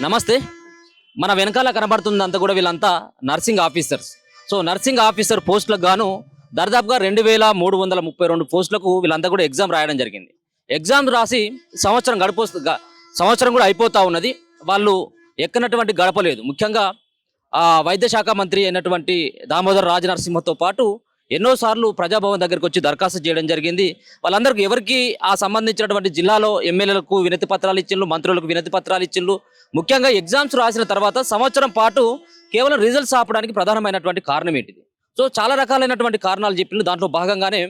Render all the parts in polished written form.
నమస్తే. మన వెనకాల కనబడుతుందంతా కూడా వీళ్ళంతా nursing officers. So nursing officer పోస్టులకు గాను దాదాపుగా 2332 పోస్టులకు వీళ్ళంతా కూడా ఎగ్జామ్ రాయడం జరిగింది. ఎగ్జామ్ రాసి సంవత్సరం కూడా అయిపోతా ఉన్నది. వాళ్ళు ఎక్కనటువంటి గడపలేదు. ముఖ్యంగా వైద్య శాఖ మంత్రి అయినటువంటి దామోదర్ రాజనరసింహతో పాటు ఎన్నోసార్లు ప్రజాభవన్ దగ్గరికి వచ్చి దరఖాస్తు చేయడం జరిగింది. వాళ్ళందరికీ ఎవరికి ఆ సంబంధించినటువంటి జిల్లాలో ఎమ్మెల్యేలకు వినతి పత్రాలు ఇచ్చిండ్రు, మంత్రులకు వినతి పత్రాలు ఇచ్చిండ్రు. ముఖ్యంగా ఎగ్జామ్స్ రాసిన తర్వాత సంవత్సరం పాటు కేవలం రిజల్ట్స్ ఆపడానికి ప్రధానమైనటువంటి కారణం ఏంటిది? సో చాలా రకాలైనటువంటి కారణాలు చెప్పిండ్రు. దాంట్లో భాగంగానే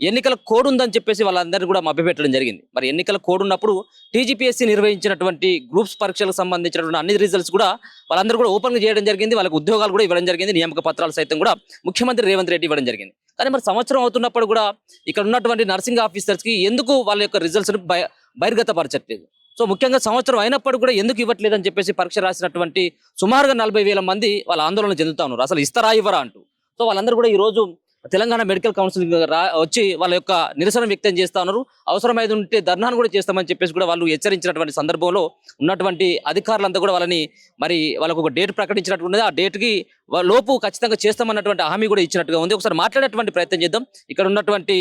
ఎన్నికల కోడ్ ఉందని చెప్పేసి వాళ్ళందరినీ కూడా మభ్యపెట్టడం జరిగింది. మరి ఎన్నికల కోడ్ ఉన్నప్పుడు టీజీపీఎస్సీ నిర్వహించినటువంటి గ్రూప్స్ పరీక్షలకు సంబంధించినటువంటి అన్ని రిజల్ట్స్ కూడా వాళ్ళందరూ కూడా ఓపెన్గా చేయడం జరిగింది. వాళ్ళకి ఉద్యోగాలు కూడా ఇవ్వడం జరిగింది. నియామక పత్రాలు సైతం కూడా ముఖ్యమంత్రి రేవంత్ రెడ్డి ఇవ్వడం జరిగింది. కానీ మరి సంవత్సరం అవుతున్నప్పుడు కూడా ఇక్కడ ఉన్నటువంటి నర్సింగ్ ఆఫీసర్స్కి ఎందుకు వాళ్ళ యొక్క రిజల్ట్స్ని బహిర్గతపరచట్లేదు? సో ముఖ్యంగా సంవత్సరం అయినప్పుడు కూడా ఎందుకు ఇవ్వట్లేదని చెప్పేసి పరీక్ష రాసినటువంటి సుమారుగా 40,000 మంది వాళ్ళ ఆందోళన చెందుతా ఉన్నారు. అసలు ఇస్తారా ఇవ్వరా అంటూ. సో వాళ్ళందరూ కూడా ఈరోజు తెలంగాణ మెడికల్ కౌన్సిల్ వచ్చి వాళ్ళ యొక్క నిరసన వ్యక్తం చేస్తా ఉన్నారు. అవసరమైతే ఉంటే ధర్నాను కూడా చేస్తామని చెప్పేసి కూడా వాళ్ళు హెచ్చరించినటువంటి సందర్భంలో ఉన్నటువంటి అధికారులంతా కూడా వాళ్ళకు ఒక డేట్ ప్రకటించినట్టు ఉన్నది. ఆ డేట్కి లోపు ఖచ్చితంగా చేస్తామన్నటువంటి హామీ కూడా ఇచ్చినట్టుగా ఉంది. ఒకసారి మాట్లాడేటువంటి ప్రయత్నం చేద్దాం. ఇక్కడ ఉన్నటువంటి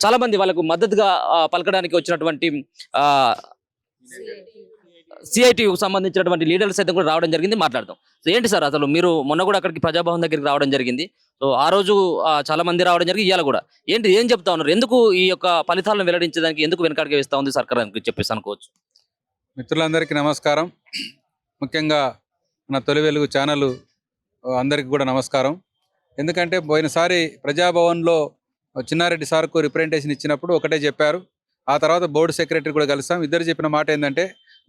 చాలా మంది వాళ్ళకు మద్దతుగా పలకడానికి వచ్చినటువంటి సిఐటికి సంబంధించినటువంటి లీడర్స్ అయితే కూడా రావడం జరిగింది. మాట్లాడదాం. సో ఏంటి సార్, అసలు మీరు మొన్న కూడా అక్కడికి ప్రజాభవన్ దగ్గరికి రావడం జరిగింది. సో ఆ రోజు చాలా మంది రావడం జరిగింది. ఇవాళ కూడా ఏం చెప్తా ఉన్నారు? ఎందుకు ఈ యొక్క ఫలితాలను వెల్లడించడానికి ఎందుకు వెనకాడికి వేస్తా ఉంది సర్కార్ అని చెప్పేసి అనుకోవచ్చు? మిత్రులందరికీ నమస్కారం. ముఖ్యంగా మన తొలి వెలుగు ఛానల్ అందరికీ కూడా నమస్కారం. ఎందుకంటే పోయినసారి ప్రజాభవన్లో చిన్నారెడ్డి సార్కు రిప్రజెంటేషన్ ఇచ్చినప్పుడు ఒకటే చెప్పారు. ఆ తర్వాత బోర్డు సెక్రటరీ కూడా కలిసాం. ఇద్దరు చెప్పిన మాట ఏంటంటే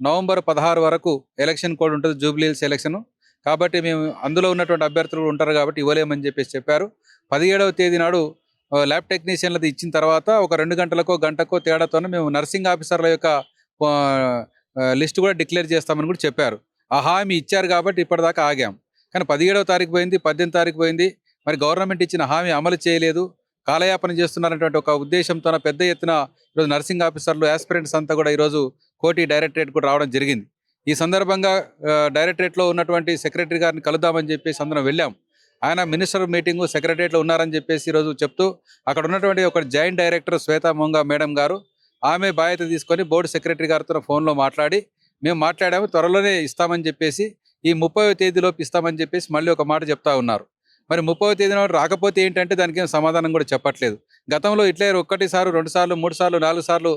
నవంబర్ 16 వరకు ఎలక్షన్ కోడ్ ఉంటుంది, జూబ్లీహిల్స్ ఎలక్షన్. కాబట్టి మేము అందులో ఉన్నటువంటి అభ్యర్థులు ఉంటారు కాబట్టి ఇవ్వలేమని చెప్పేసి చెప్పారు. 17వ తేదీ నాడు ల్యాబ్ టెక్నీషియన్లది ఇచ్చిన తర్వాత ఒక 2 గంటలకో గంటకో తేడాతోనే మేము నర్సింగ్ ఆఫీసర్ల యొక్క లిస్ట్ కూడా డిక్లేర్ చేస్తామని కూడా చెప్పారు. ఆ హామీ ఇచ్చారు కాబట్టి ఇప్పటిదాకా ఆగాం. కానీ 17వ తారీఖు పోయింది, 18వ తారీఖు పోయింది. మరి గవర్నమెంట్ ఇచ్చిన హామీ అమలు చేయలేదు, కాలయాపన చేస్తున్నారనేటువంటి ఒక ఉద్దేశంతో పెద్ద ఎత్తున ఈరోజు నర్సింగ్ ఆఫీసర్లు ఆస్పిరెంట్స్ అంతా కూడా ఈరోజు కోటి డైరెక్టరేట్ కూడా రావడం జరిగింది. ఈ సందర్భంగా డైరెక్టరేట్లో ఉన్నటువంటి సెక్రటరీ గారిని కలుద్దామని చెప్పేసి అందరం వెళ్ళాం. ఆయన మినిస్టర్ మీటింగు సెక్రటరేట్లో ఉన్నారని చెప్పేసి ఈరోజు చెప్తూ అక్కడ ఉన్నటువంటి ఒక జాయింట్ డైరెక్టర్ శ్వేతా మొంగా మేడం గారు ఆమె బాధ్యత తీసుకొని బోర్డు సెక్రటరీ గారితో ఫోన్లో మాట్లాడి మేము మాట్లాడాము, త్వరలోనే ఇస్తామని చెప్పేసి ఈ 30వ తేదీలోపు ఇస్తామని చెప్పేసి మళ్ళీ ఒక మాట చెప్తా ఉన్నారు. మరి 30వ తేదీ నాడు రాకపోతే ఏంటంటే దానికి ఏం సమాధానం కూడా చెప్పట్లేదు. గతంలో ఇట్లే 1 సార్లు 2 సార్లు 3 సార్లు 4 సార్లు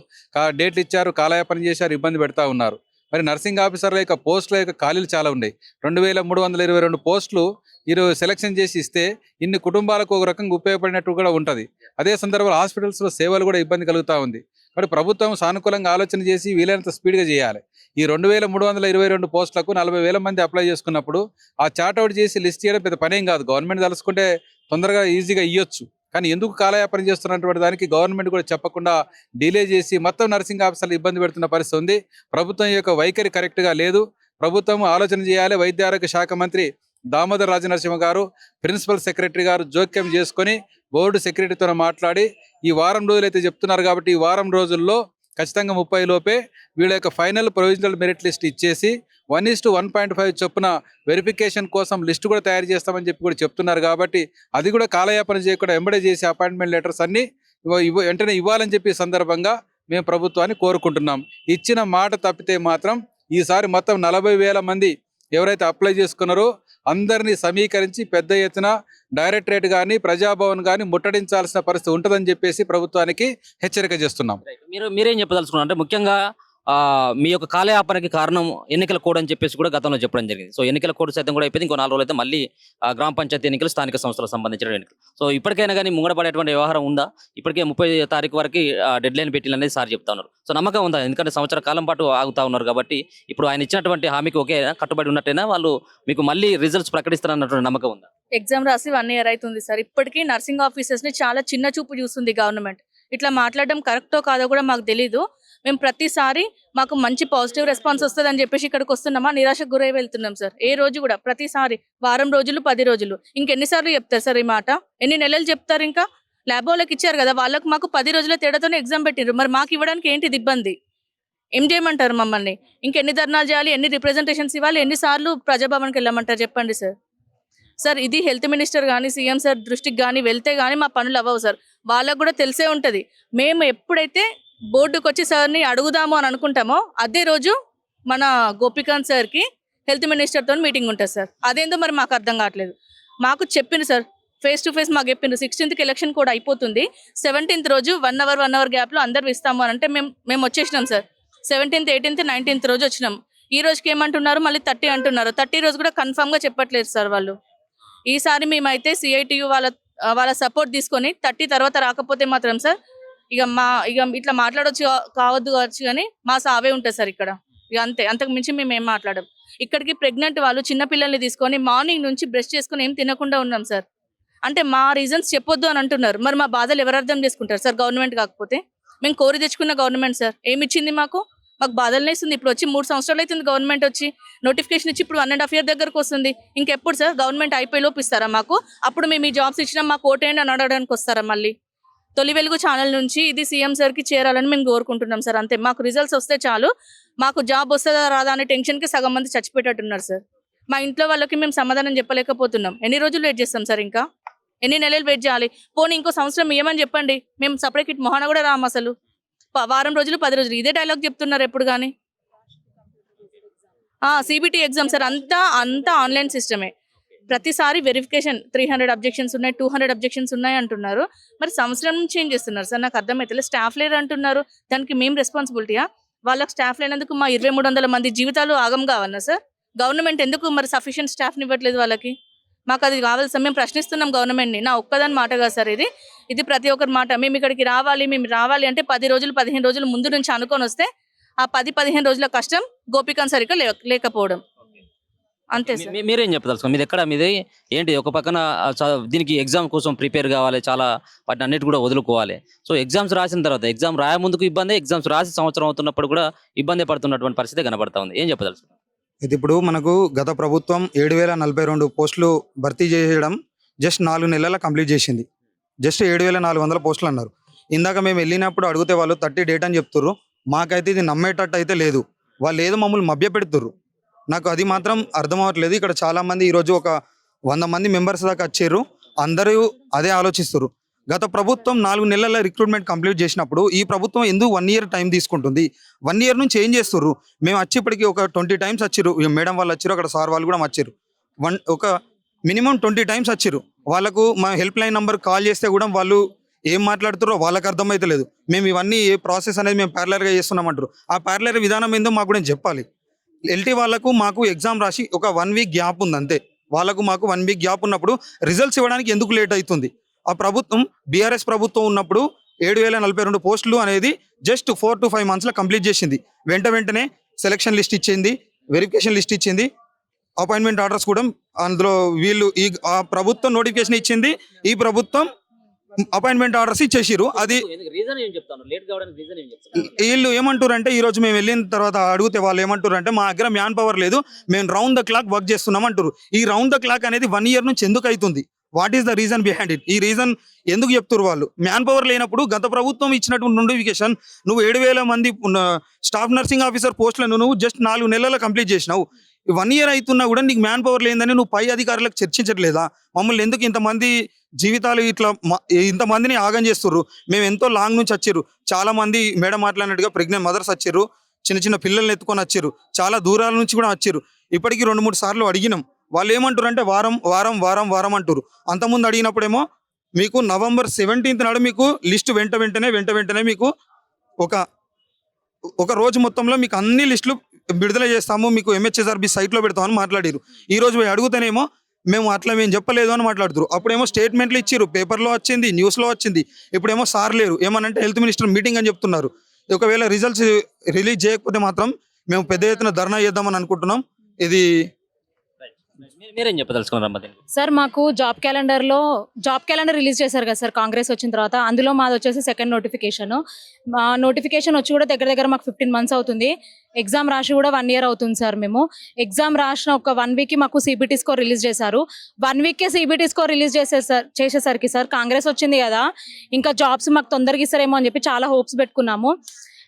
డేట్లు ఇచ్చారు, కాలయాపన చేశారు, ఇబ్బంది పెడతా ఉన్నారు. మరి నర్సింగ్ ఆఫీసర్ల యొక్క పోస్టుల యొక్క ఖాళీలు చాలా ఉన్నాయి. 2322 పోస్టులు ఈరోజు సెలక్షన్ చేసి ఇస్తే ఇన్ని కుటుంబాలకు ఒక రకంగా ఉపయోగపడినట్టు కూడా ఉంటుంది. అదే సందర్భంలో హాస్పిటల్స్లో సేవలు కూడా ఇబ్బంది కలుగుతూ ఉంది. కాబట్టి ప్రభుత్వం సానుకూలంగా ఆలోచన చేసి వీలైనంత స్పీడ్గా చేయాలి. ఈ 2322 పోస్టులకు 40,000 మంది అప్లై చేసుకున్నప్పుడు ఆ చార్ట్అవుట్ చేసి లిస్ట్ చేయడం పెద్ద పనేం కాదు. గవర్నమెంట్ తలుసుకుంటే తొందరగా ఈజీగా ఇవ్వచ్చు. కానీ ఎందుకు కాలయాపన చేస్తున్నటువంటి దానికి గవర్నమెంట్ కూడా చెప్పకుండా డిలే చేసి మొత్తం నర్సింగ్ ఆఫీసర్లు ఇబ్బంది పెడుతున్న పరిస్థితి ఉంది. ప్రభుత్వం యొక్క వైఖరి కరెక్ట్గా లేదు. ప్రభుత్వం ఆలోచన చేయాలి. వైద్య ఆరోగ్య శాఖ మంత్రి దామోదర్ రాజనరసింహ గారు, ప్రిన్సిపల్ సెక్రటరీ గారు జోక్యం చేసుకొని బోర్డు సెక్రటరీతో మాట్లాడి ఈ వారం రోజులు అయితే చెప్తున్నారు కాబట్టి ఈ వారం రోజుల్లో ఖచ్చితంగా 30 లోపే వీళ్ళ యొక్క ఫైనల్ ప్రొవిజనల్ మెరిట్ లిస్ట్ ఇచ్చేసి 1:1.5 చొప్పున వెరిఫికేషన్ కోసం లిస్టు కూడా తయారు చేస్తామని చెప్పి కూడా చెప్తున్నారు. కాబట్టి అది కూడా కాలయాపన చేయకుండా ఎంబడే చేసి అపాయింట్మెంట్ లెటర్స్ అన్నీ వెంటనే ఇవ్వాలని చెప్పి సందర్భంగా మేము ప్రభుత్వాన్ని కోరుకుంటున్నాం. ఇచ్చిన మాట తప్పితే మాత్రం ఈసారి మొత్తం 40,000 మంది ఎవరైతే అప్లై చేసుకున్నారో అందరినీ సమీకరించి పెద్ద ఎత్తున డైరెక్టరేట్ కానీ ప్రజాభవన్ కానీ ముట్టడించాల్సిన పరిస్థితి ఉంటుందని చెప్పేసి ప్రభుత్వానికి హెచ్చరిక చేస్తున్నాం. మీరేం చెప్పదలుచుకున్నారు అంటే ముఖ్యంగా మీ యొక్క కాలయాపనకి కారణం ఎన్నికల కోడ్ అని చెప్పేసి కూడా గతంలో చెప్పడం జరిగింది. సో ఎన్నికల కోడ్ సైతం కూడా అయిపోయింది. ఇంకో 4 రోజులు అయితే మళ్ళీ గ్రామ పంచాయతీ ఎన్నికలు, స్థానిక సంస్థలకు సంబంధించిన ఎన్నికలు. సో ఇప్పటికైనా కానీ ముంగడపడేటువంటి వ్యవహారం ఉందా? ఇప్పటికే 30వ తారీఖు వరకు డెడ్ లైన్ పెట్టాలనేది సార్ చెప్తా ఉన్నారు. సో నమ్మకం ఉందా? ఎందుకంటే సంవత్సర కాలం పాటు ఆగుతా ఉన్నారు కాబట్టి ఇప్పుడు ఆయన ఇచ్చినటువంటి హామీకి ఒకే కట్టుబడి ఉన్నట్టేనా వాళ్ళు మీకు మళ్ళీ రిజల్ట్స్ ప్రకటిస్తారన్నటువంటి నమ్మకం ఉందా? ఎగ్జామ్ రాసి 1 year అవుతుంది సార్. ఇప్పటికీ నర్సింగ్ ఆఫీసర్స్ ని చాలా చిన్న చూపు చూస్తుంది గవర్నమెంట్. ఇట్లా మాట్లాడడం కరెక్టో కాదో కూడా మాకు తెలీదు. మేము ప్రతిసారి మాకు మంచి పాజిటివ్ రెస్పాన్స్ వస్తుంది అని చెప్పేసి ఇక్కడికి వస్తున్నామా, నిరాశకు గురై వెళ్తున్నాం సార్. ఏ రోజు కూడా ప్రతిసారి వారం రోజులు 10 రోజులు ఇంకెన్నిసార్లు చెప్తారు సార్ ఈ మాట? ఎన్ని నెలలు చెప్తారు? ఇంకా ల్యాబ్ వాళ్ళకి ఇచ్చారు కదా, వాళ్ళకి మాకు 10 రోజుల తేడాతోనే ఎగ్జామ్ పెట్టిండ్రు. మరి మాకు ఇవ్వడానికి ఏంటిది ఇబ్బంది? ఏం చేయమంటారు మమ్మల్ని? ఇంకెన్ని ధర్నాలు చేయాలి, ఎన్ని రిప్రజెంటేషన్స్ ఇవ్వాలి, ఎన్నిసార్లు ప్రజాభవన్కి వెళ్ళమంటారు చెప్పండి సార్. సార్ ఇది హెల్త్ మినిస్టర్ కానీ సీఎం సార్ దృష్టికి కానీ వెళ్తే కానీ మా పనులు అవ్వవు సార్. వాళ్ళకు కూడా తెలిసే ఉంటుంది. మేము ఎప్పుడైతే బోర్డుకు వచ్చి సార్ని అడుగుదాము అని అనుకుంటామో అదే రోజు మన గోపికాంత్ సార్కి హెల్త్ మినిస్టర్తో మీటింగ్ ఉంటుంది సార్. అదేందో మరి మాకు అర్థం కావట్లేదు. మాకు చెప్పింది సార్, ఫేస్ టు ఫేస్ మాకు చెప్పిండ్రు 16th ఎలక్షన్ కూడా అయిపోతుంది, 17th రోజు 1 hour గ్యాప్లో అందరు ఇస్తాము అని అంటే మేము వచ్చేసినాం సార్. 17th, 18th, 19th రోజు వచ్చినాం. ఈ రోజుకి ఏమంటున్నారు, మళ్ళీ 30 అంటున్నారు. 30 రోజు కూడా కన్ఫామ్గా చెప్పట్లేదు సార్ వాళ్ళు. ఈసారి మేమైతే సిఐటియు వాళ్ళ సపోర్ట్ తీసుకొని 30 తర్వాత రాకపోతే మాత్రం సార్ ఇక ఇట్లా మాట్లాడొచ్చు కావచ్చు కానీ మా సావే ఉంటుంది సార్ ఇక్కడ. ఇక అంతే, అంతకు మించి మేము ఏం మాట్లాడం. ఇక్కడికి ప్రెగ్నెంట్ వాళ్ళు చిన్న పిల్లల్ని తీసుకొని మార్నింగ్ నుంచి బ్రష్ చేసుకొని ఏం తినకుండా ఉన్నాం సార్. అంటే మా రీజన్స్ చెప్పొద్దు అని అంటున్నారు. మరి మా బాధలు ఎవరు అర్థం చేసుకుంటారు సార్? గవర్నమెంట్ కాకపోతే మేము కోరి తెచ్చుకున్న గవర్నమెంట్ సార్ ఏమి ఇచ్చింది మాకు బాధలనే ఇస్తుంది. ఇప్పుడు వచ్చి 3 సంవత్సరాలు అవుతుంది గవర్నమెంట్ వచ్చి, నోటిఫికేషన్ ఇచ్చి ఇప్పుడు 1.5 year దగ్గరకు వస్తుంది. ఇంకెప్పుడు సార్ గవర్నమెంట్ అయిపోయి లోపు ఇస్తారా మాకు? అప్పుడు మేము ఈ జాబ్స్ ఇచ్చినా మాకు ఓటేయండి అని అడగడానికి వస్తారా మళ్ళీ? తొలి వెలుగు ఛానల్ నుంచి ఇది సీఎం సార్కి చేరాలని మేము కోరుకుంటున్నాం సార్. అంతే, మాకు రిజల్ట్స్ వస్తే చాలు. మాకు జాబ్ వస్తుందా రాదా అనే టెన్షన్కి సగం మంది చచ్చిపోయేటట్టున్నారు సార్. మా ఇంట్లో వాళ్ళకి మేము సమాధానం చెప్పలేకపోతున్నాం. ఎన్ని రోజులు వెయిట్ చేస్తాం సార్? ఇంకా ఎన్ని నెలలు వెయిట్ చేయాలి? పోనీ ఇంకో సంవత్సరం ఏమని చెప్పండి, మేము సపరేట్ కిట్ మొహాన కూడా రాము అసలు. వారం రోజులు 10 రోజులు ఇదే డైలాగ్ చెప్తున్నారు ఎప్పుడు కానీ. సిబిటి ఎగ్జామ్ సార్ అంతా ఆన్లైన్ సిస్టమే. ప్రతిసారి వెరిఫికేషన్ 300 అబ్జెక్షన్స్ ఉన్నాయి, 200 అబ్జెక్షన్స్ ఉన్నాయి అంటున్నారు. మరి సంవత్సరం నుంచి ఏం చేస్తున్నారు సార్? నాకు అర్థమైతే స్టాఫ్ లేరు అంటున్నారు. దానికి మేము రెస్పాన్సిబిలిటీయా? వాళ్ళకి స్టాఫ్ లేనందుకు మా 2300 మంది జీవితాలు ఆగం కావాలన్నా సార్? గవర్నమెంట్ ఎందుకు మరి సఫిషియెంట్ స్టాఫ్ని ఇవ్వట్లేదు వాళ్ళకి? మాకు అది కావాలి సార్. మేము ప్రశ్నిస్తున్నాం గవర్నమెంట్ని. నా ఒక్కదాని మాట కాదు సార్ ఇది ప్రతి ఒక్కరి మాట. మేము ఇక్కడికి రావాలి అంటే 10 రోజులు 15 రోజులు ముందు నుంచి అనుకొని వస్తే ఆ 10-15 రోజుల కష్టం గోపికాంత్ సరిగ్గా లేకపోవడం అంతే సార్. మీరేం చెప్పదలుచుకో? మీది ఎక్కడ? మీది ఏంటి? ఒక పక్కన దీనికి ఎగ్జామ్ కోసం ప్రిపేర్ కావాలి, చాలా వాటిని అన్నిటి కూడా వదులుకోవాలి. సో ఎగ్జామ్స్ రాసిన తర్వాత ఎగ్జామ్ రాయ ముందుకు ఇబ్బంది, ఎగ్జామ్స్ రాసి సంవత్సరం అవుతున్నప్పుడు కూడా ఇబ్బంది పడుతున్నటువంటి పరిస్థితి కనబడతా ఉంది. ఏం చెప్పదలుచుకో? ఇది ఇప్పుడు మనకు గత ప్రభుత్వం 7,042 పోస్టులు భర్తీ చేయడం జస్ట్ 4 నెలల కంప్లీట్ చేసింది. జస్ట్ 7,400 పోస్టులు అన్నారు. ఇందాక మేము వెళ్ళినప్పుడు అడిగితే వాళ్ళు 30 డేట్ అని చెప్తుర్రు. మాకైతే ఇది నమ్మేటట్టు అయితే లేదు. వాళ్ళు ఏదో మమ్మల్ని మభ్య పెడుతుర్రు. నాకు అది మాత్రం అర్థం అవ్వట్లేదు. ఇక్కడ చాలామంది ఈరోజు ఒక 100 మంది మెంబర్స్ దాకా వచ్చారు. అందరూ అదే ఆలోచిస్తారు. గత ప్రభుత్వం 4 నెలల రిక్రూట్మెంట్ కంప్లీట్ చేసినప్పుడు ఈ ప్రభుత్వం ఎందుకు 1 year టైం తీసుకుంటుంది? 1 year నుంచి ఏం చేస్తుర్రు? మేము వచ్చేప్పటికి ఒక 20 times వచ్చారు. మేడం వాళ్ళు వచ్చారు, అక్కడ సార్ వాళ్ళు కూడా వచ్చారు. ఒక మినిమం 20 times వచ్చారు. వాళ్ళకు మా హెల్ప్ లైన్ నెంబర్ కాల్ చేస్తే కూడా వాళ్ళు ఏం మాట్లాడుతారో వాళ్ళకి అర్థమైతే లేదు. మేము ఇవన్నీ ఏ ప్రాసెస్ అనేది మేము ప్యారలర్గా చేస్తున్నామంటారు. ఆ ప్యారలర్ విధానం ఏందో మాకు కూడా చెప్పాలి. ఎల్టీ వాళ్ళకు మాకు ఎగ్జామ్ రాసి ఒక 1 week గ్యాప్ ఉంది అంతే. వాళ్ళకు మాకు 1 week గ్యాప్ ఉన్నప్పుడు రిజల్ట్స్ ఇవ్వడానికి ఎందుకు లేట్ అవుతుంది? ఆ ప్రభుత్వం బీఆర్ఎస్ ప్రభుత్వం ఉన్నప్పుడు 7,042 పోస్టులు అనేది జస్ట్ 4 to 5 monthsలో కంప్లీట్ చేసింది. వెంటనే సెలక్షన్ లిస్ట్ ఇచ్చింది, వెరిఫికేషన్ లిస్ట్ ఇచ్చింది, అపాయింట్మెంట్ ఆర్డర్స్ కూడా అందులో వీళ్ళు ఆ ప్రభుత్వం నోటిఫికేషన్ ఇచ్చింది, ఈ ప్రభుత్వం అపాయింట్మెంట్ ఆర్డర్స్ ఇచ్చేసిరు. అది వీళ్ళు ఏమంటారు అంటే, ఈ రోజు మేము వెళ్ళిన తర్వాత అడిగితే వాళ్ళు ఏమంటారు అంటే, మా దగ్గర మ్యాన్ పవర్ లేదు, మేము రౌండ్ ద క్లాక్ వర్క్ చేస్తున్నాం అంటారు. ఈ రౌండ్ ద క్లాక్ అనేది 1 year నుంచి ఎందుకు అవుతుంది? What is the reason behind it? ఈ రీజన్ ఎందుకు చెప్తారు వాళ్ళు? మ్యాన్ పవర్ లేనప్పుడు గత ప్రభుత్వం ఇచ్చినటువంటి నోటిఫికేషన్ నువ్వు 7,000 మంది స్టాఫ్ నర్సింగ్ ఆఫీసర్ పోస్టులను నువ్వు జస్ట్ 4 నెలల్లో కంప్లీట్ చేసినావు. 1 year అవుతున్నా కూడా నీకు మ్యాన్ పవర్ లేదని నువ్వు పై అధికారులకు చర్చించట్లేదా? మమ్మల్ని ఎందుకు ఇంతమంది జీవితాలు ఇట్లా ఇంతమందిని ఆగం చేస్తుర్రు? మేము ఎంతో లాంగ్ నుంచి వచ్చారు. చాలా మంది మేడం మాట్లాడినట్టుగా ప్రెగ్నెంట్ మదర్స్ వచ్చారు, చిన్న పిల్లల్ని ఎత్తుకొని వచ్చారు, చాలా దూరాల నుంచి కూడా వచ్చారు. ఇప్పటికీ 2-3 సార్లు అడిగినాం. వాళ్ళు ఏమంటారు అంటే వారం అంటారు. అంతకుముందు అడిగినప్పుడేమో మీకు November 17th నాడు మీకు లిస్ట్ వెంటనే మీకు ఒక రోజు మొత్తంలో మీకు అన్ని లిస్టులు విడుదల చేస్తాము, మీకు MHSRB సైట్లో పెడతామని మాట్లాడారు. ఈ రోజు పోయి అడుగుతానేమో మేము చెప్పలేదు అని మాట్లాడుతారు. అప్పుడేమో స్టేట్మెంట్లు ఇచ్చారు, పేపర్లో వచ్చింది, న్యూస్లో వచ్చింది. ఇప్పుడేమో సార్ లేరు, ఏమనంటే హెల్త్ మినిస్టర్ మీటింగ్ అని చెప్తున్నారు. ఒకవేళ రిజల్ట్స్ రిలీజ్ చేయకపోతే మాత్రం మేము పెద్ద ఎత్తున ధర్నా చేద్దామని అనుకుంటున్నాం. ఇది మీరేం చెప్పదలుచుకున్నారమ్మా దీనికి? సార్ మాకు జాబ్ క్యాలెండర్ రిలీజ్ చేశారు కదా సార్ కాంగ్రెస్ వచ్చిన తర్వాత. అందులో మాది వచ్చేసి సెకండ్ నోటిఫికేషన్. మా నోటిఫికేషన్ వచ్చి కూడా దగ్గర దగ్గర మాకు 15 months అవుతుంది. ఎగ్జామ్ రాసి కూడా 1 year అవుతుంది సార్. మేము ఎగ్జామ్ రాసిన ఒక 1 week మాకు సిబిటీ స్కోర్ రిలీజ్ చేశారు. 1 week సిబిటీ స్కోర్ రిలీజ్ చేసేసరికి సార్ కాంగ్రెస్ వచ్చింది కదా, ఇంకా జాబ్స్ మాకు తొందరగా ఇస్తారేమో అని చెప్పి చాలా హోప్స్ పెట్టుకున్నాము.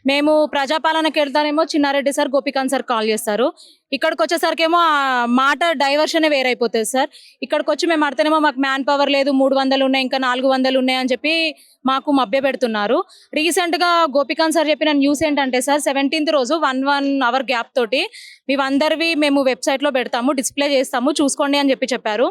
మేము ప్రజాపాలనకి వెళ్తానేమో Chinnareddy sir, Gopikanth sir call చేస్తారు. ఇక్కడికి వచ్చేసరికేమో ఆ మాట డైవర్షనే వేరైపోతుంది సార్. ఇక్కడికి వచ్చి మేము అడితేనేమో మాకు మ్యాన్ పవర్ లేదు, 300 ఉన్నాయి, ఇంకా 400 ఉన్నాయి అని చెప్పి మాకు మభ్య పెడుతున్నారు. రీసెంట్గా గోపికాంత్ సార్ చెప్పిన న్యూస్ ఏంటంటే సార్ 17th రోజు 1 hour గ్యాప్ తోటి మేమందరివి మేము వెబ్సైట్లో పెడతాము, డిస్ప్లే చేస్తాము, చూసుకోండి అని చెప్పారు.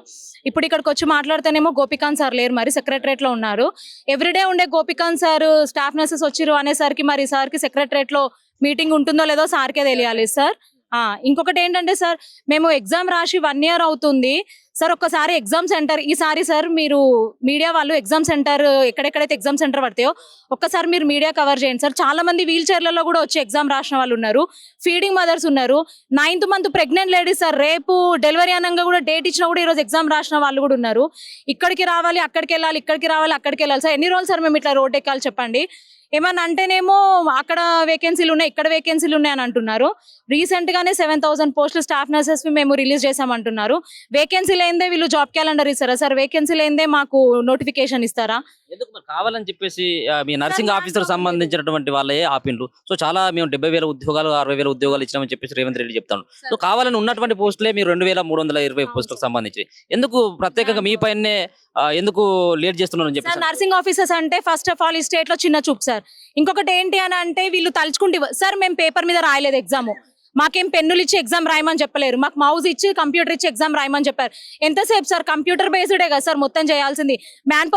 ఇప్పుడు ఇక్కడికి వచ్చి మాట్లాడితేనేమో గోపికాంత్ సార్ లేరు, మరి సెక్రటరేట్లో ఉన్నారు. ఎవ్రీడే ఉండే గోపికాంత్ సార్ స్టాఫ్ నర్సెస్ వచ్చిరు అనేసరికి మరి సార్కి సెక్రటరేట్లో మీటింగ్ ఉంటుందో లేదో సార్కే తెలియాలి సార్. ఇంకొకటి ఏంటంటే సార్ మేము ఎగ్జామ్ రాసి 1 year అవుతుంది సార్. ఒక్కసారి ఎగ్జామ్ సెంటర్ ఈసారి సార్ మీరు మీడియా వాళ్ళు ఎగ్జామ్ సెంటర్ ఎక్కడెక్కడైతే ఎగ్జామ్ సెంటర్ పడతాయో ఒక్కసారి మీరు మీడియా కవర్ చేయండి సార్. చాలా మంది వీల్ చైర్లలో కూడా వచ్చి ఎగ్జామ్ రాసిన వాళ్ళు ఉన్నారు, ఫీడింగ్ మదర్స్ ఉన్నారు, 9th month pregnant ladies sir, రేపు డెలివరీ అనంగా కూడా డేట్ ఇచ్చినా కూడా ఈరోజు ఎగ్జామ్ రాసిన వాళ్ళు కూడా ఉన్నారు. ఇక్కడికి రావాలి, అక్కడికి వెళ్ళాలి, ఇక్కడికి రావాలి, అక్కడికి వెళ్ళాలి సార్. ఎన్ని రోజులు సార్ మేము ఇట్లా రోడ్ ఎక్కాలి చెప్పండి? ఏమన్నా అంటేనేమో అక్కడ వేకెన్సీలు ఉన్నాయి, ఇక్కడ వేకెన్సీలు ఉన్నాయి అని అంటున్నారు. రీసెంట్ గానే 7,000 పోస్టులు స్టాఫ్ నర్సెస్ మేము రిలీజ్ చేసామంటున్నారు. వేకెన్సీ లేదే వీళ్ళు జాబ్ క్యాలెండర్ ఇస్తారా సార్? వేకెన్సీ లేదే మాకు నోటిఫికేషన్ ఇస్తారా? ఎందుకు మరి కావాలని చెప్పేసి మీ నర్సింగ్ ఆఫీసర్ సంబంధించినటువంటి వాళ్ళే ఆపిండ్రు. సో చాలా మేము 70,000 ఉద్యోగాలు 60,000 ఉద్యోగాలు ఇచ్చినామని చెప్పేసి రేవంత్ రెడ్డి చెప్తాను. సో కావాలని ఉన్నటువంటి పోస్టులే మీరు 2,320 పోస్టులకు సంబంధించి ఎందుకు ప్రత్యేకంగా మీ పైనే ఎందుకు లేట్ చేస్తున్నారని చెప్పి? సార్ నర్సింగ్ ఆఫీసర్స్ అంటే ఫస్ట్ ఆఫ్ ఆల్ ఈ స్టేట్ లో చిన్న చూపు సార్. ఇంకొకటి ఏంటి అని అంటే వీళ్ళు తలుచుకుంటే సార్ మేము పేపర్ మీద రాయలేదు ఎగ్జామ్, మాకేం పెన్నులు ఇచ్చి ఎగ్జామ్ రాయమని చెప్పలేరు, మాకు మౌజ్ ఇచ్చి కంప్యూటర్ ఇచ్చి ఎగ్జామ్ రాయమని చెప్పారు. ఎంతసేపు సార్ కంప్యూటర్ బేస్డే కదా సార్ మొత్తం చేయాల్సింది. మ్యాన్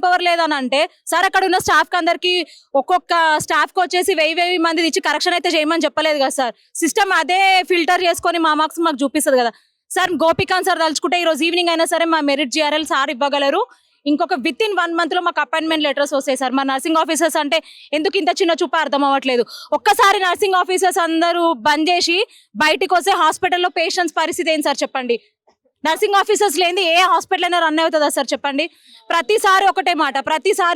పవర్ లేదు అని అంటే సార్ అక్కడ ఉన్న స్టాఫ్ కి అందరికి ఒక్కొక్క స్టాఫ్ కి వచ్చేసి 1000 మంది ఇచ్చి కరెక్షన్ అయితే చేయమని చెప్పలేదు కదా సార్. సిస్టమ్ అదే ఫిల్టర్ చేసుకొని మా మార్క్స్ మాకు చూపిస్తుంది కదా సార్. గోపికాంత్ సార్ తలుచుకుంటే ఈ రోజు ఈవినింగ్ అయినా సరే మా మెరిట్ GRL సార్ ఇవ్వగలరు. ఇంకొక within 1 month లో మాకు అపాయింట్మెంట్ లెటర్స్ వస్తాయి సార్. మా నర్సింగ్ ఆఫీసర్స్ అంటే ఎందుకు ఇంత చిన్న చూపు అర్థం అవ్వట్లేదు. ఒక్కసారి నర్సింగ్ ఆఫీసర్స్ అందరూ బంద్ చేసి బయటికి వస్తే హాస్పిటల్లో పేషెంట్స్ పరిస్థితి ఏంటి సార్ చెప్పండి? నర్సింగ్ ఆఫీసర్స్ లేని ఏ హాస్పిటల్ అయినా రన్ అవుతుందా సార్ చెప్పండి? ప్రతిసారి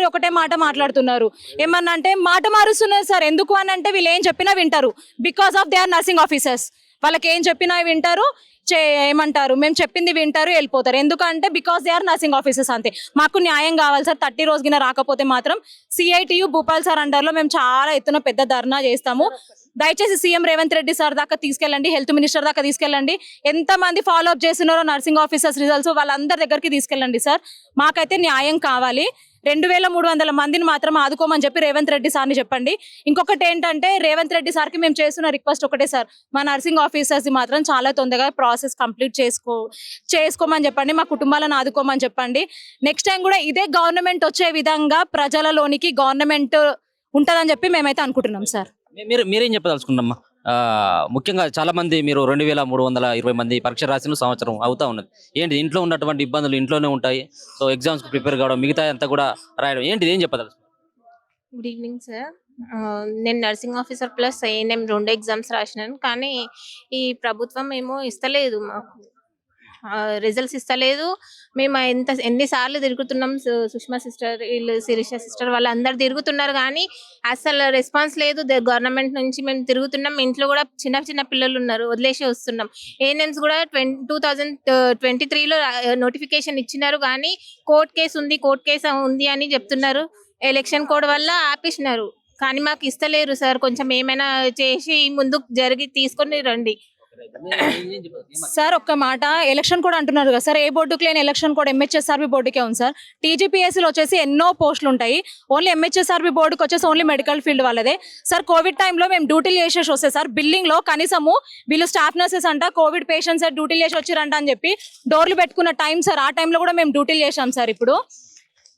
ఒకటే మాట మాట్లాడుతున్నారు. ఏమన్నా అంటే మాట మారుస్తున్నారు సార్. ఎందుకు అని అంటే వీళ్ళు ఏం చెప్పినా వింటారు. Because of they are nursing officers. వాళ్ళకి ఏం చెప్పినా వింటారు, ఏమంటారు మేము చెప్పింది వింటారు, వెళ్ళిపోతారు. ఎందుకంటే because they are nursing officers అంతే. మాకు న్యాయం కావాలి సార్. 30 రోజున రాకపోతే మాత్రం CITU భూపాల్ సార్ అండర్లో మేము చాలా ఎత్తున పెద్ద ధర్నా చేస్తాము. దయచేసి సీఎం రేవంత్ రెడ్డి సార్ దాకా తీసుకెళ్ళండి, హెల్త్ మినిస్టర్ దాకా తీసుకెళ్ళండి. ఎంతమంది ఫాలో అప్ చేస్తున్నారో నర్సింగ్ ఆఫీసర్స్ రిజల్ట్స్ వాళ్ళందరి దగ్గరికి తీసుకెళ్ళండి సార్. మాకైతే న్యాయం కావాలి. 2,300 మందిని మాత్రం ఆదుకోమని చెప్పి రేవంత్ రెడ్డి సార్ని చెప్పండి. ఇంకొకటి ఏంటంటే రేవంత్ రెడ్డి సార్కి మేము చేస్తున్న రిక్వెస్ట్ ఒకటే సార్, మా నర్సింగ్ ఆఫీసర్స్ మాత్రం చాలా తొందరగా ప్రాసెస్ కంప్లీట్ చేసుకోమని చెప్పండి, మా కుటుంబాలను ఆదుకోమని చెప్పండి. నెక్స్ట్ టైం కూడా ఇదే గవర్నమెంట్ వచ్చే విధంగా ప్రజలలోనికి గవర్నమెంట్ ఉంటుందని చెప్పి మేమైతే అనుకుంటున్నాం సార్. మీరేం చెప్పదలుచుకున్నామ్మా? ముఖ్యంగా చాలా మంది మీరు 2,320 మంది పరీక్ష రాసిన సంవత్సరం అవుతా ఉన్నది. ఏంటి ఇంట్లో ఉన్నటువంటి ఇబ్బందులు ఇంట్లోనే ఉంటాయి. సో ఎగ్జామ్స్ ప్రిపేర్ కావడం మిగతా అంతా కూడా రాయడం ఏంటి ఏం చెప్పదలుచుకున్నారు? Good evening sir. నేను nursing officer plus ANM 2 exams రాసినాను. కానీ ఈ ప్రభుత్వం ఏమో ఇస్తలేదు, మాకు రిజల్ట్స్ ఇస్తలేదు. మేము ఎన్నిసార్లు తిరుగుతున్నాం, సుష్మా సిస్టర్ వీళ్ళు శిరీష సిస్టర్ వాళ్ళు అందరు తిరుగుతున్నారు కానీ అసలు రెస్పాన్స్ లేదు గవర్నమెంట్ నుంచి. మేము తిరుగుతున్నాం, ఇంట్లో కూడా చిన్న చిన్న పిల్లలు ఉన్నారు, వదిలేసి వస్తున్నాం. ANMs కూడా 2023లో నోటిఫికేషన్ ఇచ్చినారు కానీ కోర్ట్ కేసు ఉంది అని చెప్తున్నారు. ఎలక్షన్ కోడ్ వల్ల ఆపేసినారు కానీ మాకు ఇస్తలేరు సార్. కొంచెం ఏమైనా చేసి ముందుకు తీసుకొని రండి సార్. ఒక్క మాట, ఎలక్షన్ కోడ్ అంటున్నారు కదా సార్, ఏ బోర్డుకి లేని ఎలక్షన్ కోడ్ MHSRB బోర్డుకే ఉంది సార్. TGPSCలో వచ్చేసి ఎన్నో పోస్టులు ఉంటాయి, ఓన్లీ MHSRB బోర్డుకి వచ్చేసి ఓన్లీ మెడికల్ ఫీల్డ్ వాళ్ళదే సార్. కోవిడ్ టైంలో మేము డ్యూటీలు చేసేసి వస్తే సార్ బిల్డింగ్ లో కనీసము వీళ్ళు స్టాఫ్ నర్సెస్ అంట కోవిడ్ పేషెంట్స్ డ్యూటీలు చేసి వచ్చిరంట అని చెప్పి డోర్లు పెట్టుకున్న టైం సార్. ఆ టైంలో కూడా మేము డ్యూటీలు చేసాం సార్. ఇప్పుడు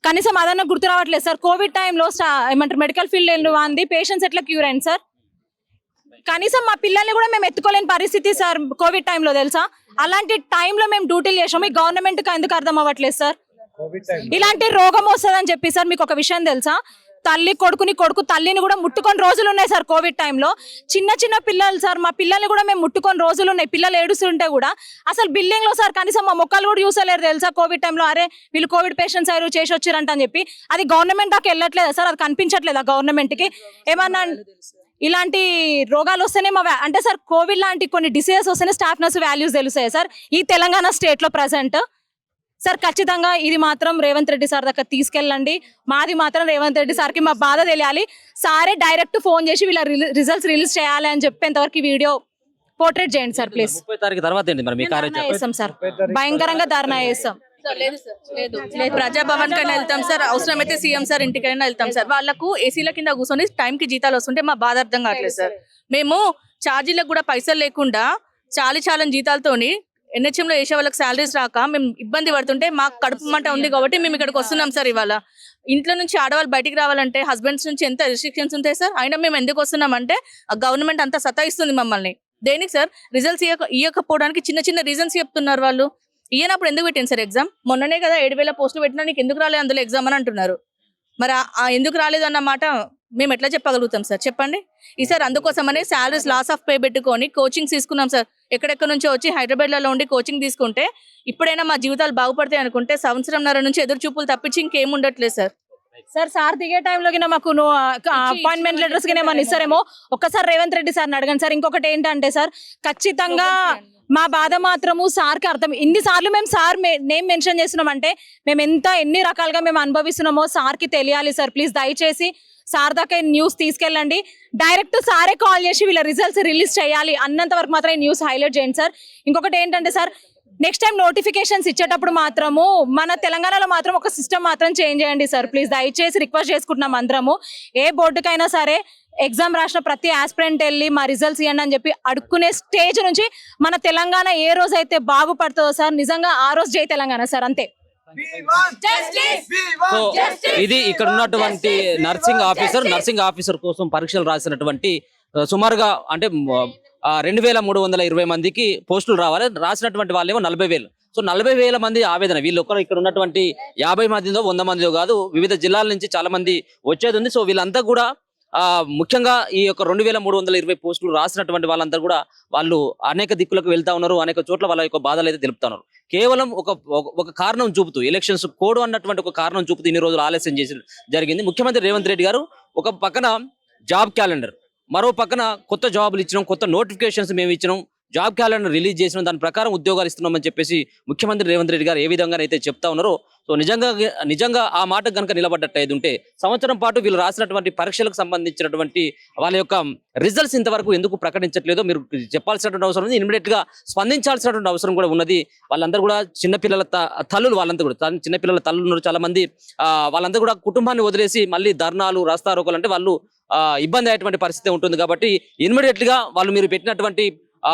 కనీసం అదన్నా గుర్తు రావట్లేదు సార్. కోవిడ్ టైంలో ఏమంటారు మెడికల్ ఫీల్డ్ అంది పేషెంట్స్ ఎట్లా క్యూర్ అయింది సార్? కనీసం మా పిల్లల్ని కూడా మేము ఎత్తుకోలేని పరిస్థితి సార్ కోవిడ్ టైంలో తెలుసా. అలాంటి టైంలో మేము డ్యూటీలు చేసాము. ఈ గవర్నమెంట్ కి ఎందుకు అర్థం అవ్వట్లేదు సార్? ఇలాంటి రోగం వస్తుందని చెప్పి సార్ మీకు ఒక విషయం తెలుసా, తల్లి కొడుకుని, కొడుకు తల్లిని కూడా ముట్టుకొని రోజులు ఉన్నాయి సార్ కోవిడ్ టైంలో. చిన్న చిన్న పిల్లలు సార్, మా పిల్లల్ని కూడా మేము ముట్టుకొని రోజులు ఉన్నాయి. పిల్లలు ఏడుస్తుంటే కూడా అసలు బిల్డింగ్ లో సార్ కనీసం మా మొక్కలు కూడా చూసలేరు తెలుసా కోవిడ్ టైంలో. అరే వీళ్ళు కోవిడ్ పేషెంట్స్ అయ్యారు చేసి వచ్చారంట అని చెప్పి. అది గవర్నమెంట్ దాకా వెళ్ళట్లేదా సార్? అది కనిపించట్లేదా గవర్నమెంట్ కి? ఏమన్నా ఇలాంటి రోగాలు వస్తేనే అంటే సార్ కోవిడ్ లాంటి కొన్ని డిసీజెస్ వస్తేనే స్టాఫ్ నర్స్ వాల్యూస్ తెలుస్తాయి సార్ ఈ తెలంగాణ స్టేట్ లో ప్రజెంట్. సార్ ఖచ్చితంగా ఇది మాత్రం రేవంత్ రెడ్డి సార్ దగ్గర తీసుకెళ్ళండి. మాది మాత్రం రేవంత్ రెడ్డి సార్కి మా బాధ తెలియాలి. సారే డైరెక్ట్ ఫోన్ చేసి వీళ్ళ రిజల్ట్స్ రిలీజ్ చేయాలి అని చెప్పేంతవరకు వీడియో పోర్ట్రేట్ చేయండి సార్ ప్లీజ్. 30 తారీఖు తర్వాత ఏంటి మరి మీ కార్యాచరణ? చేస్తాం సార్, భయంకరంగా ధర్నా చేస్తాం. లేదు ప్రజాభవన్ కైనా వెళ్తాం సార్, అవసరమైతే సీఎం సార్ ఇంటికైనా వెళ్తాం సార్. వాళ్ళకు ఏసీల కింద కూర్చొని టైంకి జీతాలు వస్తుంటే మా బాధ అర్థం కావట్లేదు సార్. మేము ఛార్జీలకు కూడా పైసలు లేకుండా చాలా జీతాలతోని NHM లో వేసే వాళ్ళకి శాలరీస్ రాక మేము ఇబ్బంది పడుతుంటే మాకు కడుపు మంట ఉంది కాబట్టి మేము ఇక్కడికి వస్తున్నాం సార్. ఇవాళ ఇంట్లో నుంచి ఆడవాళ్ళు బయటికి రావాలంటే హస్బెండ్స్ నుంచి ఎంత రిస్ట్రిక్షన్స్ ఉంటాయి సార్. అయినా మేము ఎందుకు వస్తున్నాం అంటే గవర్నమెంట్ అంతా సతాయిస్తుంది మమ్మల్ని. దేనికి సార్? రిజల్ట్స్ ఇవ్వకపోవడానికి చిన్న రీజన్స్ చెప్తున్నారు వాళ్ళు. ఇయ్యనప్పుడు ఎందుకు పెట్టింది సార్ ఎగ్జామ్? మొన్ననే కదా 7,000 పోస్టులు పెట్టినా నీకు ఎందుకు రాలేదు అందులో ఎగ్జామ్ అని అంటున్నారు. మరి ఎందుకు రాలేదు అన్న మాట మేము ఎట్లా చెప్పగలుగుతాం సార్ చెప్పండి. ఈసారి అందుకోసమనే శాలరీస్ లాస్ ఆఫ్ పే పెట్టుకొని కోచింగ్ తీసుకున్నాం సార్. ఎక్కడెక్కడ నుంచో వచ్చి హైదరాబాద్లో ఉండి కోచింగ్ తీసుకుంటే ఇప్పుడైనా మా జీవితాలు బాగుపడతాయి అనుకుంటే 1.5 సంవత్సరం నుంచి ఎదురు చూపులు తప్పించి ఇంకేం ఉండట్లేదు సార్. సార్ దిగే టైంలో మాకు అపాయింట్మెంట్ లెటర్స్ ఏమన్నా ఇస్తారేమో ఒక్కసారి రేవంత్ రెడ్డి సార్ని అడగండి సార్. ఇంకొకటి ఏంటంటే సార్ ఖచ్చితంగా మా బాధ మాత్రము సార్కి అర్థం. ఇన్నిసార్లు మేము సార్ నేమ్ మెన్షన్ చేస్తున్నాం అంటే మేము ఎన్ని రకాలుగా మేము అనుభవిస్తున్నామో సార్కి తెలియాలి సార్. ప్లీజ్ దయచేసి సార్ దాకా న్యూస్ తీసుకెళ్ళండి. డైరెక్ట్ సారే కాల్ చేసి వీళ్ళ రిజల్ట్స్ రిలీజ్ చేయాలి అన్నంత వరకు మాత్రం ఈ న్యూస్ హైలైట్ చేయండి సార్. ఇంకొకటి ఏంటంటే సార్ నెక్స్ట్ టైం నోటిఫికేషన్స్ ఇచ్చేటప్పుడు మాత్రము మన తెలంగాణలో మాత్రం ఒక సిస్టమ్ మాత్రం చేంజ్ చేయండి సార్. ప్లీజ్ దయచేసి రిక్వెస్ట్ చేసుకుంటున్నాం అందరము. ఏ బోర్డుకైనా సరే ఎగ్జామ్ రాసిన ప్రతి ఆస్పిరెంట్ వెళ్ళి మా రిజల్ట్స్ ఇవ్వండి అని చెప్పి అడుక్కునే స్టేజ్ నుంచి మన తెలంగాణ ఏ రోజు అయితే బాగుపడుతుందో సార్ నిజంగా ఆ రోజు జై తెలంగాణ సార్. అంతే. సో ఇది ఇక్కడ ఉన్నటువంటి నర్సింగ్ ఆఫీసర్ కోసం పరీక్షలు రాసినటువంటి సుమారుగా అంటే 2,320 మందికి పోస్టులు రావాలి. రాసినటువంటి వాళ్ళేమో 40,000. సో 40,000 మంది ఆవేదన. వీళ్ళు ఇక్కడ ఉన్నటువంటి 50 మందిలో 100 మందిలో కాదు, వివిధ జిల్లాల నుంచి చాలా మంది వచ్చేది ఉంది. సో వీళ్ళంతా కూడా ముఖ్యంగా ఈ యొక్క 2,320 పోస్టులు రాసినటువంటి వాళ్ళంతా కూడా వాళ్ళు అనేక దిక్కులకు వెళ్తా ఉన్నారు. అనేక చోట్ల వాళ్ళ యొక్క బాధలు అయితే తెలుపుతా ఉన్నారు. కేవలం ఒక కారణం చూపుతూ ఎలక్షన్స్ కోడ్ అన్నటువంటి ఒక కారణం చూపుతూ ఇన్ని రోజులు ఆలస్యం చేసి జరిగింది. ముఖ్యమంత్రి రేవంత్ రెడ్డి గారు ఒక పక్కన జాబ్ క్యాలెండర్, మరో పక్కన కొత్త జాబులు ఇచ్చినాం, కొత్త నోటిఫికేషన్స్ మేము ఇచ్చినాం, జాబ్ క్యాలెండర్ రిలీజ్ చేసిన దాని ప్రకారం ఉద్యోగాలు ఇస్తున్నామని చెప్పేసి ముఖ్యమంత్రి రేవంత్ రెడ్డి గారు ఏ విధంగా అయితే చెప్తా ఉన్నారో, సో నిజంగా ఆ మాట కనుక నిలబడ్డట్టు ఉంటే సంవత్సరం పాటు వీళ్ళు రాసినటువంటి పరీక్షలకు సంబంధించినటువంటి వాళ్ళ యొక్క రిజల్ట్స్ ఇంతవరకు ఎందుకు ప్రకటించట్లేదో మీరు చెప్పాల్సినటువంటి అవసరం ఉంది. ఇమీడియట్ గా స్పందించాల్సినటువంటి అవసరం కూడా ఉన్నది. వాళ్ళందరూ కూడా చిన్నపిల్లల తల్లులు, వాళ్ళంతా కూడా చిన్నపిల్లల తల్లులు ఉన్నారు చాలా మంది. వాళ్ళంతా కూడా కుటుంబాన్ని వదిలేసి మళ్ళీ ధర్నాలు రాస్తారోకలు అంటే వాళ్ళు ఇబ్బంది అయ్యేటువంటి పరిస్థితి ఉంటుంది. కాబట్టి ఇమీడియట్ గా వాళ్ళు మీరు పెట్టినటువంటి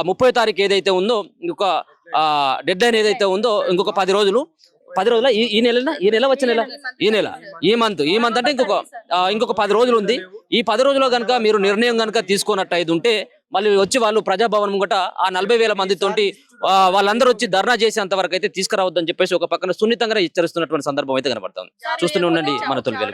30వ తారీఖు ఏదైతే ఉందో ఇంకొక డెడ్ లైన్ ఏదైతే ఉందో ఇంకొక 10 రోజుల ఈ నెల వచ్చే నెల ఈ మంత్ అంటే ఇంకొక 10 రోజులు ఉంది. ఈ 10 రోజుల్లో కనుక మీరు నిర్ణయం కనుక తీసుకున్నట్టు ఉంటే మళ్ళీ వచ్చి వాళ్ళు ప్రజాభవన్ ముంగట ఆ 40,000 మందితోటి వాళ్ళందరూ వచ్చి ధర్నా చేసేంత వరకు అయితే తీసుకురావద్దని చెప్పేసి ఒక పక్కన సున్నితంగా హెచ్చరిస్తున్నటువంటి సందర్భం అయితే కనబడుతుంది. చూస్తూనే ఉండండి మన తొలి వెలుగు.